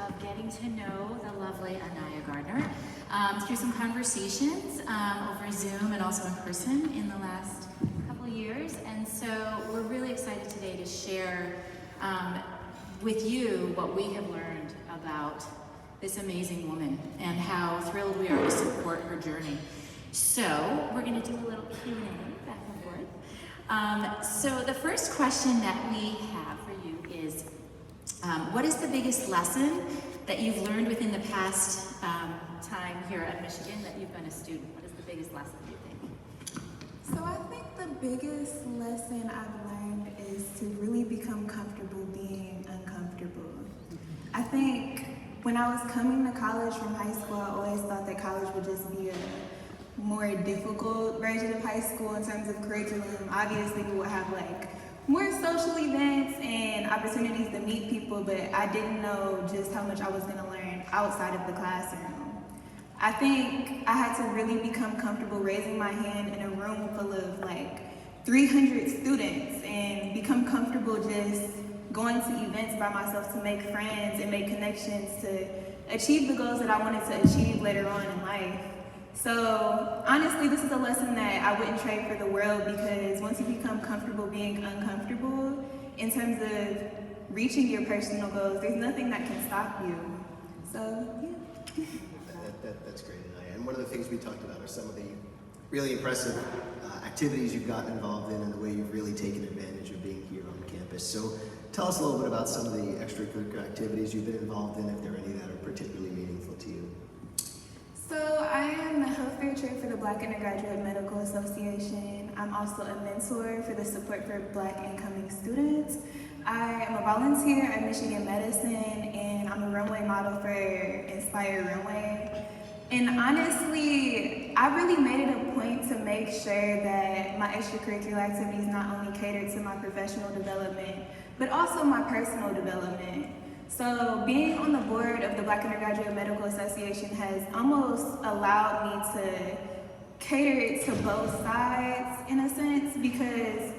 of getting to know the lovely Anaya Gardner through some conversations over Zoom and also in person in the last couple of years. And so we're really excited today to share with you what we have learned about this amazing woman and how thrilled we are to support her journey. So we're going to do a little Q&A back and forth. So the first question that we have for you is, what is the biggest lesson that you've learned within the past time here at Michigan that you've been a student? What is the biggest lesson, do you think? So I think the biggest lesson I've learned is to really become comfortable being uncomfortable. I think when I was coming to college from high school, I always thought that college would just be a more difficult version of high school in terms of curriculum. Obviously, we would have like more social events and opportunities to meet people, but I didn't know just how much I was going to learn outside of the classroom. I think I had to really become comfortable raising my hand in a room full of like 300 students and become comfortable just going to events by myself to make friends and make connections to achieve the goals that I wanted to achieve later on in life. So honestly, this is a lesson that I wouldn't trade for the world, because once you become comfortable being uncomfortable in terms of reaching your personal goals, there's nothing that can stop you. So yeah. That's great, Anaya. And one of the things we talked about are some of the really impressive activities you've gotten involved in and the way you've really taken advantage of being here on campus. So tell us a little bit about some of the extracurricular activities you've been involved in, if there are any that are particularly meaningful to you. So I am the health fair chair for the Black Undergraduate Medical Association. I'm also a mentor for the Support for Black Incoming Students. I am a volunteer at Michigan Medicine, and I'm a runway model for Inspire Runway. And honestly, I really made it a point to make sure that my extracurricular activities not only catered to my professional development, but also my personal development. So being on the board of the Black Undergraduate Medical Association has almost allowed me to cater to both sides in a sense, because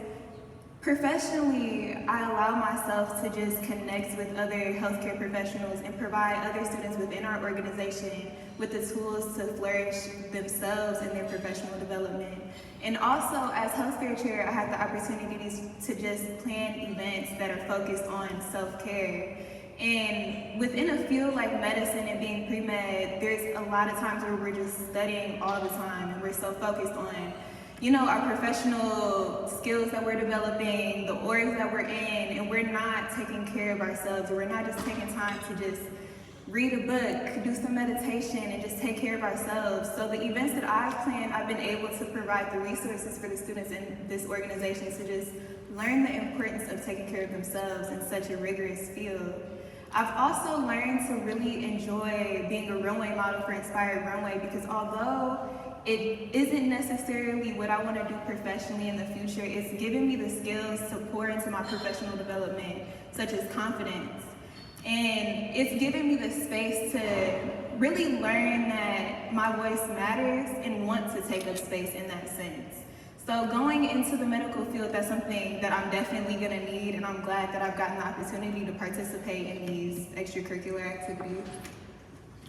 professionally, I allow myself to just connect with other healthcare professionals and provide other students within our organization with the tools to flourish themselves in their professional development. And also, as health fair chair, I had the opportunity to just plan events that are focused on self-care. And within a field like medicine and being pre-med, there's a lot of times where we're just studying all the time and we're so focused on, you know, our professional skills that we're developing, the orgs that we're in, and we're not taking care of ourselves. We're not just taking time to just read a book, do some meditation, and just take care of ourselves. So the events that I've planned, I've been able to provide the resources for the students in this organization to just learn the importance of taking care of themselves in such a rigorous field. I've also learned to really enjoy being a runway model for Inspired Runway, because although it isn't necessarily what I want to do professionally in the future, it's given me the skills to pour into my professional development, such as confidence. And it's given me the space to really learn that my voice matters and want to take up space in that sense. So going into the medical field, that's something that I'm definitely going to need, and I'm glad that I've gotten the opportunity to participate in these extracurricular activities.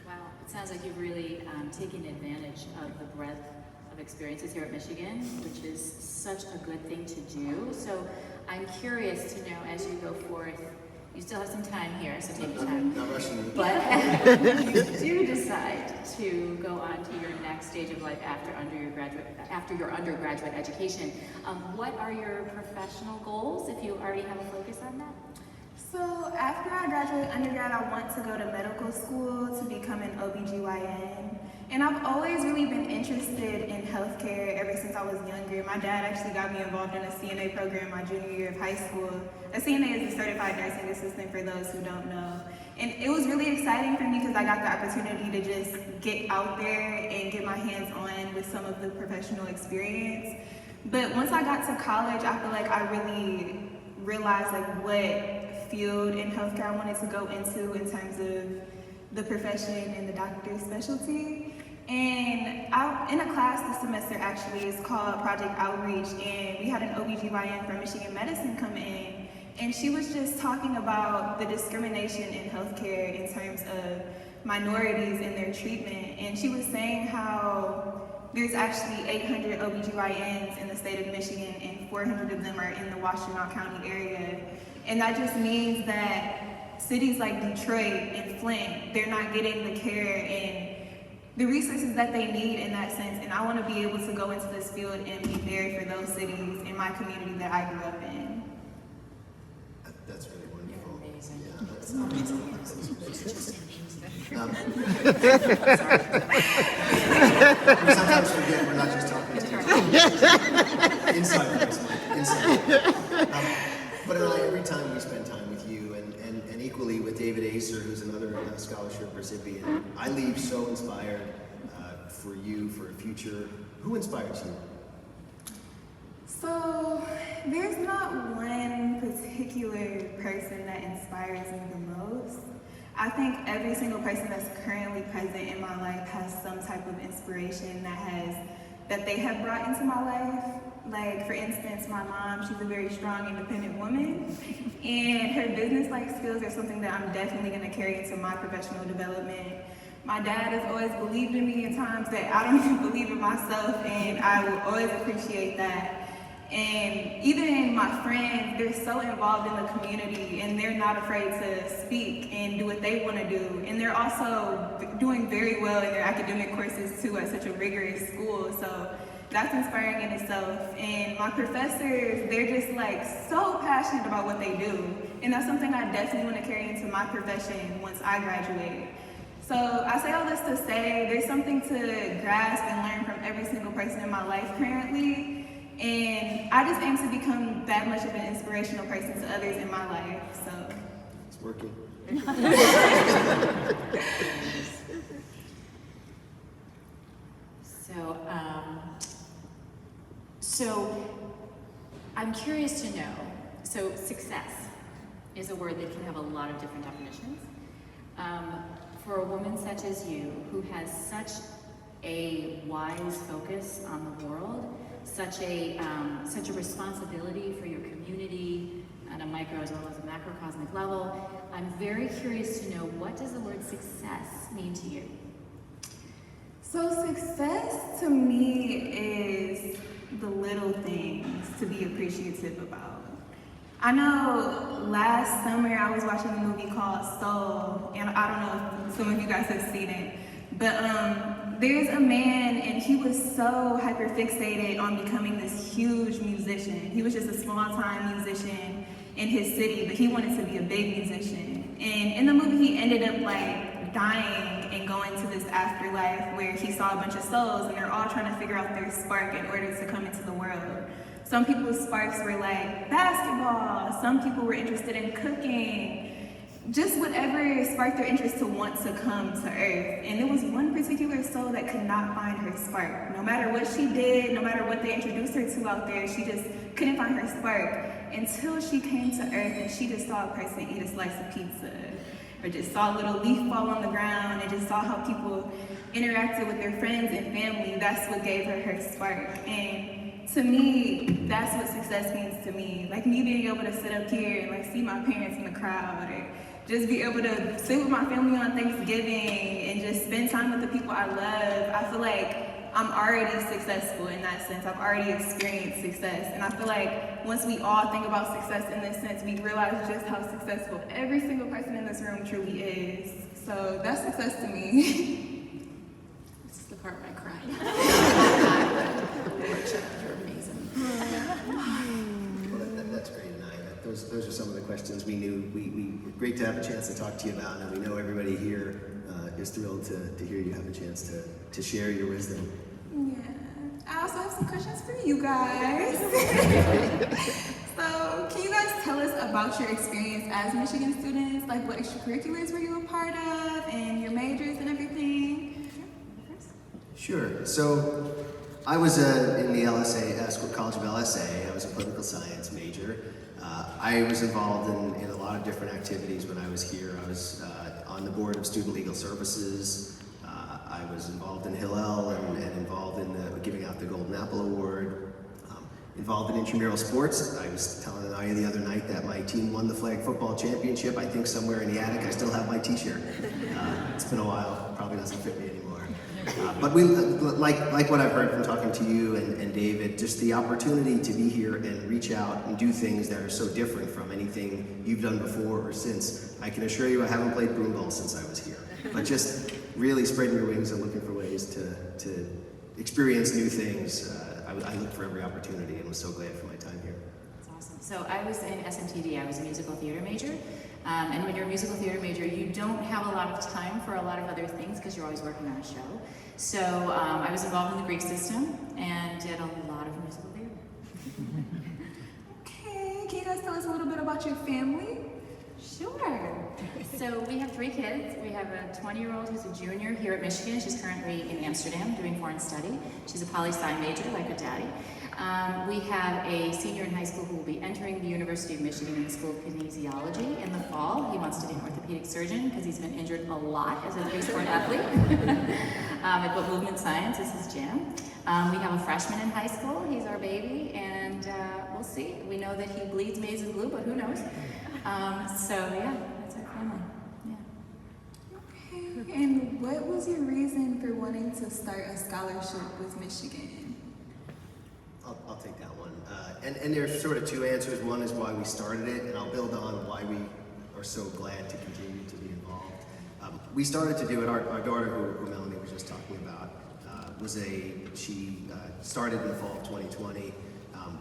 Wow, it sounds like you've really taken advantage of the breadth of experiences here at Michigan, which is such a good thing to do. So I'm curious to know, as you go forth, you still have some time here, so take your time. Not rushing you. But if you do decide to go on to your next stage of life after your undergraduate education, what are your professional goals, if you already have a focus on that? So after I graduate undergrad, I want to go to medical school to become an OBGYN. And I've always really been interested in healthcare ever since I was younger. My dad actually got me involved in a CNA program my junior year of high school. A CNA is a certified nursing assistant for those who don't know. And it was really exciting for me because I got the opportunity to just get out there and get my hands on with some of the professional experience. But once I got to college, I feel like I really realized like what field in healthcare I wanted to go into in terms of the profession and the doctor's specialty. And in a class this semester, actually, it's called Project Outreach, and we had an OBGYN from Michigan Medicine come in, and she was just talking about the discrimination in healthcare in terms of minorities and their treatment. And she was saying how there's actually 800 OBGYNs in the state of Michigan, and 400 of them are in the Washtenaw County area. And that just means that cities like Detroit and Flint, they're not getting the care and the resources that they need in that sense. And I want to be able to go into this field and be there for those cities in my community that I grew up in. That's really wonderful. You're amazing. Yeah, that's amazing. We sometimes forget we're not just talking to you. Inside voice, Mike. Inside. But every time we spend time with you, and equally with David Acer, who's another scholarship recipient, I leave so inspired for you, for a future. Who inspires you? So there's not one particular person that inspires me the most. I think every single person that's currently present in my life has some type of inspiration that they have brought into my life. Like, for instance, my mom, she's a very strong, independent woman, and her business-like skills are something that I'm definitely going to carry into my professional development. My dad has always believed in me in times that I don't even believe in myself, and I will always appreciate that. And even my friends, they're so involved in the community, and they're not afraid to speak and do what they want to do. And they're also doing very well in their academic courses too at such a rigorous school. So that's inspiring in itself. And my professors, they're just like so passionate about what they do. And that's something I definitely want to carry into my profession once I graduate. So I say all this to say there's something to grasp and learn from every single person in my life currently. And I just aim to become that much of an inspirational person to others in my life, so. It's working. So I'm curious to know, so success is a word that can have a lot of different definitions. For a woman such as you, who has such a wise focus on the world, such a responsibility for your community at a micro as well as a macrocosmic level, I'm very curious to know, what does the word success mean to you? So success to me is the little things to be appreciative about. I know last summer I was watching a movie called Soul, and I don't know if some of you guys have seen it, but there's a man, and he was so hyper-fixated on becoming this huge musician. He was just a small-time musician in his city, but he wanted to be a big musician. And in the movie, he ended up like dying and going to this afterlife where he saw a bunch of souls, and they're all trying to figure out their spark in order to come into the world. Some people's sparks were like basketball, some people were interested in cooking, just whatever sparked their interest to want to come to Earth. And there was one particular soul that could not find her spark. No matter what she did, no matter what they introduced her to out there, she just couldn't find her spark until she came to Earth and she just saw a person eat a slice of pizza, or just saw a little leaf fall on the ground, and just saw how people interacted with their friends and family. That's what gave her her spark. And to me, that's what success means to me. Like me being able to sit up here and like see my parents in the crowd, or just be able to sit with my family on Thanksgiving and just spend time with the people I love. I feel like I'm already successful in that sense. I've already experienced success. And I feel like once we all think about success in this sense, we realize just how successful every single person in this room truly is. So that's success to me. This is the part where I cried. You're amazing. Well, that's great, and those are some of the questions we knew. We great to have a chance to talk to you about, and we know everybody here is thrilled to hear you have a chance to share your wisdom. Yeah. I also have some questions for you guys. So, can you guys tell us about your experience as Michigan students? Like, what extracurriculars were you a part of, and your majors and everything? Sure. So, I was in the LSA, College of LSA. I was a political science major. I was involved in a lot of different activities when I was here. I was on the board of Student Legal Services. I was involved in Hillel and involved in giving out the Golden Apple Award. involved in intramural sports. I was telling Anaya the other night that my team won the flag football championship. I think somewhere in the attic I still have my t-shirt. It's been a while, probably doesn't fit me anymore. But we, like what I've heard from talking to you and David, just the opportunity to be here and reach out and do things that are so different from anything you've done before or since. I can assure you I haven't played broom ball since I was here. But just really spreading your wings and looking for ways to experience new things. I looked for every opportunity and was so glad for my time here. That's awesome. So I was in SMTD, I was a musical theater major. And when you're a musical theater major, you don't have a lot of time for a lot of other things because you're always working on a show. So I was involved in the Greek system and did a lot of musical theater. Okay, can you guys tell us a little bit about your family? Sure. So we have 3 kids. We have a 20-year-old who's a junior here at Michigan. She's currently in Amsterdam doing foreign study. She's a poli-sci major like her daddy. We have a senior in high school who will be entering the University of Michigan in the School of Kinesiology in the fall. He wants to be an orthopedic surgeon because he's been injured a lot as a 3-sport athlete. But movement science is his jam. We have a freshman in high school. He's our baby, and we'll see. We know that he bleeds maize and glue, but who knows? So yeah, that's our family. Yeah. Okay, and what was your reason for wanting to start a scholarship with Michigan? I'll take that one. And there's sort of 2 answers. One is why we started it, and I'll build on why we are so glad to continue to be involved. We started to do it. Our daughter, who Melanie was just talking about, she started in the fall of 2020.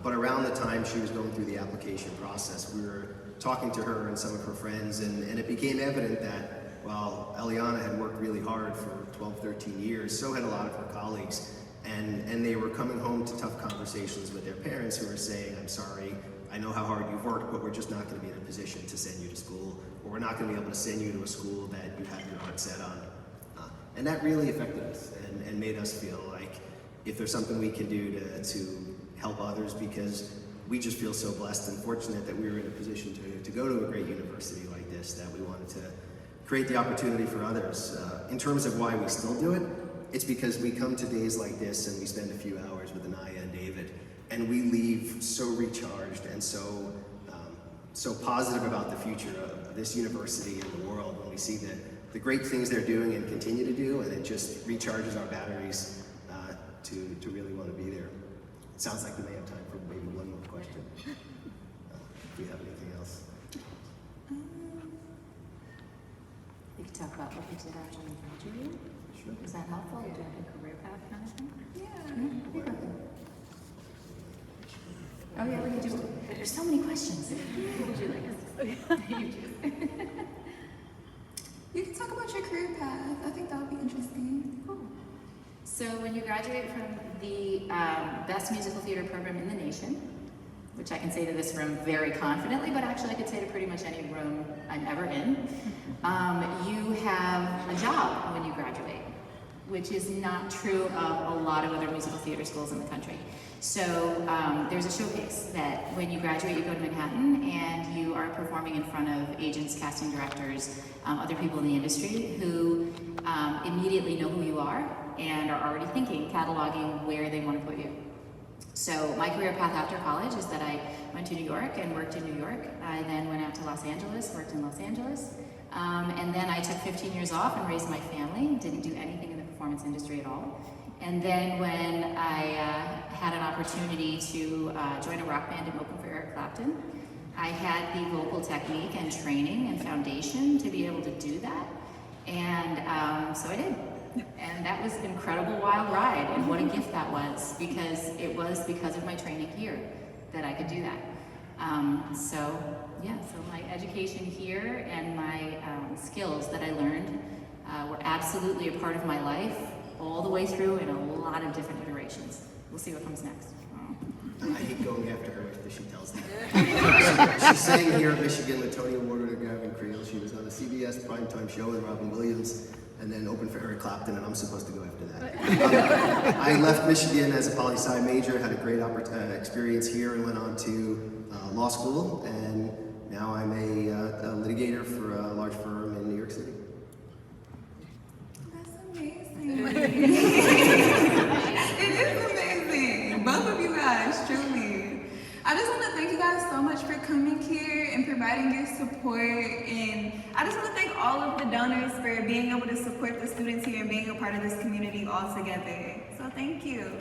But around the time she was going through the application process, we were talking to her and some of her friends, and it became evident that while Eliana had worked really hard for 12, 13 years, so had a lot of her colleagues. And they were coming home to tough conversations with their parents who were saying, I'm sorry, I know how hard you've worked, but we're just not going to be in a position to send you to school, or we're not going to be able to send you to a school that you have your heart set on. And that really affected us and made us feel like if there's something we can do to help others, because we just feel so blessed and fortunate that we were in a position to go to a great university like this, that we wanted to create the opportunity for others. In terms of why we still do it, it's because we come to days like this and we spend a few hours with Anaya and David, and we leave so recharged and so positive about the future of this university and the world when we see the great things they're doing and continue to do, and it just recharges our batteries to really want to be there. It sounds like we may have time for maybe one more question. If we have anything else. We could talk about what we did after we graduated. Sure. Is that helpful? Or do you have a career path kind of thing? Yeah. Oh yeah, we could do. There's so many questions. Would you like us to? You choose. You can talk about your career path. I think that would be interesting. Cool. So when you graduate from the best musical theater program in the nation, which I can say to this room very confidently, but actually I could say to pretty much any room I'm ever in, you have a job when you graduate, which is not true of a lot of other musical theater schools in the country. So there's a showcase that when you graduate, you go to Manhattan and you are performing in front of agents, casting directors, other people in the industry who immediately know who you are and are already thinking, cataloging where they want to put you. So my career path after college is that I went to New York and worked in New York. I then went out to Los Angeles, worked in Los Angeles. And then I took 15 years off and raised my family, didn't do anything in the performance industry at all. And then when I had an opportunity to join a rock band and open for Eric Clapton, I had the vocal technique and training and foundation to be able to do that. And so I did. And that was an incredible wild ride, and what a gift that was, because it was because of my training here that I could do that. So my education here and my skills that I learned were absolutely a part of my life all the way through in a lot of different iterations. We'll see what comes next. I hate going after her after she tells that. She sang here at Michigan with Tony Award-winner Gavin Creel. She was on a CBS primetime show with Robin Williams, and then opened for Eric Clapton, and I'm supposed to go after that. I left Michigan as a poli-sci major, had a great experience here, and went on to law school, and now I'm a litigator for a large firm in New York City. That's amazing. It is amazing. Both of you guys, truly. I just want to thank you guys so much for coming here and providing your support. And I just want to thank all of the donors for being able to support the students here and being a part of this community all together. So thank you.